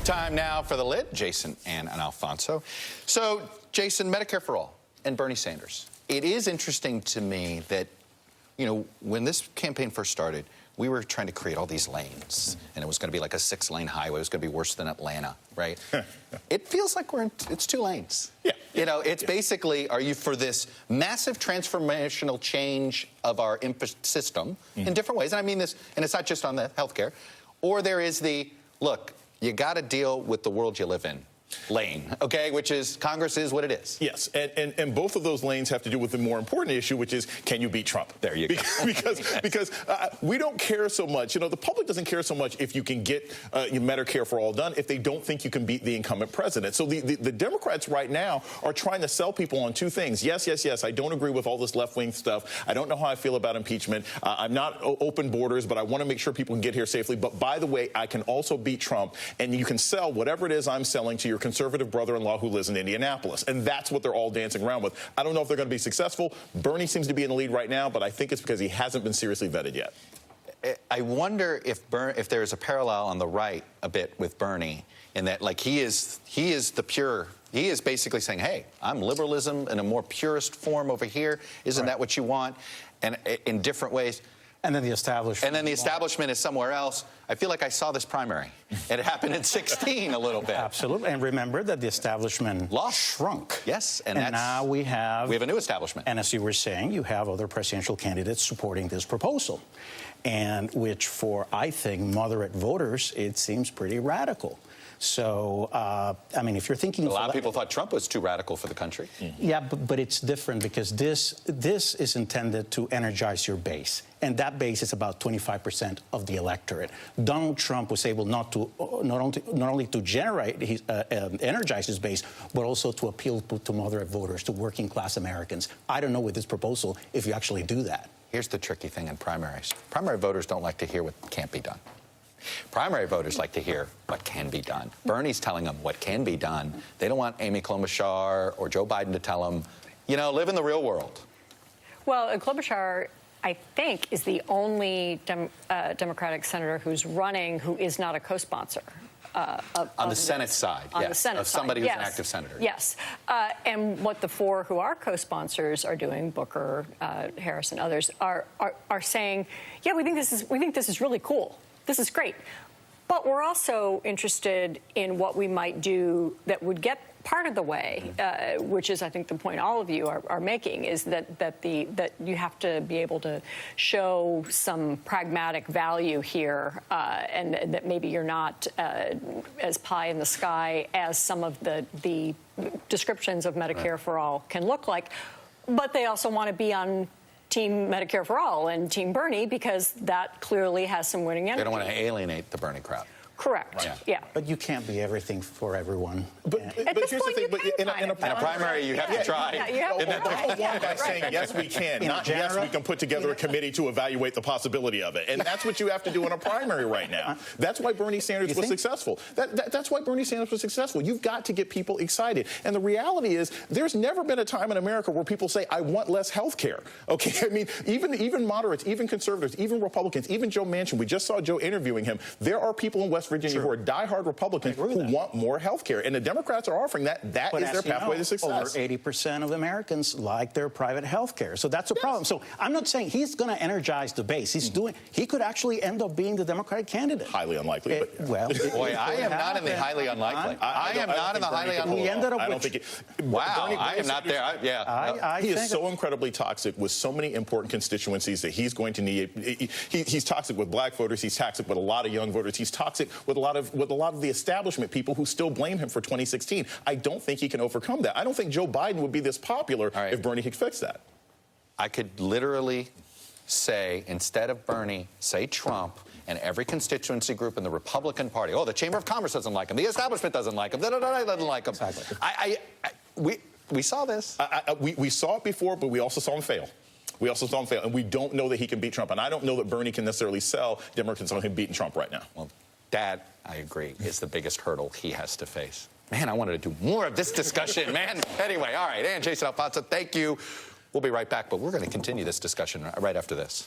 Time now for the Lit, Jason and Alfonso. So, Jason, Medicare for All and Bernie Sanders. It is interesting to me that, you know, when this campaign first started, we were trying to create all these lanes, and it was going to be like a 6-lane highway. It was going to be worse than Atlanta, right? It feels like it's 2 lanes. Yeah. You know, it's basically, are you for this massive transformational change of our system in different ways? And I mean this, and it's not just on the healthcare, or there is the, look, you got to deal with the world you live in lane, okay, which is Congress is what it is. Yes, and both of those lanes have to do with the more important issue, which is, can you beat Trump? There you go. Because we don't care so much, you know, the public doesn't care so much if you can get Medicare for All done if they don't think you can beat the incumbent president. So the Democrats right now are trying to sell people on 2 things. Yes, I don't agree with all this left-wing stuff. I don't know how I feel about impeachment. I'm not open borders, but I want to make sure people can get here safely. But by the way, I can also beat Trump, and you can sell whatever it is I'm selling to your conservative brother-in-law who lives in Indianapolis. And that's what they're all dancing around with. I don't know if they're going to be successful. Bernie seems to be in the lead right now, but I think it's because he hasn't been seriously vetted yet. I wonder if there is a parallel on the right a bit with Bernie in that, like, he is basically saying, hey, I'm liberalism in a more purist form over here. Isn't that what you want? And in different ways. And then the establishment. And then the establishment is somewhere else. I feel like I saw this primary. It happened in 16 a little bit. Absolutely. And remember that the establishment shrunk. Yes. And now we have a new establishment. And as you were saying, you have other presidential candidates supporting this proposal. And which for, I think, moderate voters, it seems pretty radical. So, I mean, if you're thinking... A lot of people thought Trump was too radical for the country. Yeah, but it's different because this is intended to energize your base. And that base is about 25% of the electorate. Donald Trump was able not only to generate energize his base, but also to appeal to moderate voters, to working-class Americans. I don't know with this proposal if you actually do that. Here's the tricky thing in primaries. Primary voters don't like to hear what can't be done. Primary voters like to hear what can be done. Bernie's telling them what can be done. They don't want Amy Klobuchar or Joe Biden to tell them, you know, live in the real world. Well, Klobuchar, I think, is the only Democratic senator who's running who is not a co-sponsor. On the Senate side, on the Senate of somebody who's an active senator. Yes. And what the 4 who are co-sponsors are doing, Booker, Harris, and others, are saying, yeah, we think this is really cool. This is great. But we're also interested in what we might do that would get part of the way, which is, I think, the point all of you are making, is that you have to be able to show some pragmatic value here, and that maybe you're not as pie in the sky as some of the descriptions of Medicare for All can look like. But they also want to be on Team Medicare for All and Team Bernie, because that clearly has some winning energy. They don't want to alienate the Bernie crowd. Correct. Yeah. But you can't be everything for everyone. But here's the thing. But in a primary, you have to try. By saying yes, we can, not yes, we can put together a committee to evaluate the possibility of it. And that's what you have to do in a primary right now. That's why Bernie Sanders was successful. That's why Bernie Sanders was successful. You've got to get people excited. And the reality is, there's never been a time in America where people say, I want less health care. Okay? I mean, even moderates, even conservatives, even Republicans, even Joe Manchin. We just saw Joe interviewing him. There are people in West Virginia who are diehard Republicans who want more health care. And the Democrats are offering that. That is their pathway to success. Over 80% of Americans like their private health care. So that's a problem. So I'm not saying he's going to energize the base. He could actually end up being the Democratic candidate. Highly unlikely. Boy, I am not in the highly unlikely. I am not in the highly unlikely. We ended up I don't think it. Wow, I am not there. He is so incredibly toxic with so many important constituencies that he's going to need. He's toxic with black voters. He's toxic with a lot of young voters. He's toxic with a lot of the establishment people who still blame him for 2016. I don't think he can overcome that. I don't think Joe Biden would be this popular if Bernie had fixed that. I could literally say, instead of Bernie, say Trump, and every constituency group in the Republican Party. Oh, the Chamber of Commerce doesn't like him. The establishment doesn't like him. Doesn't like him. Exactly. We saw this. We saw it before, but we also saw him fail. We also saw him fail. And we don't know that he can beat Trump. And I don't know that Bernie can necessarily sell Democrats on him beating Trump right now. Well, that, I agree, is the biggest hurdle he has to face. Man, I wanted to do more of this discussion, man. Anyway, all right, and Jason, Alfonso, thank you. We'll be right back, but we're going to continue this discussion right after this.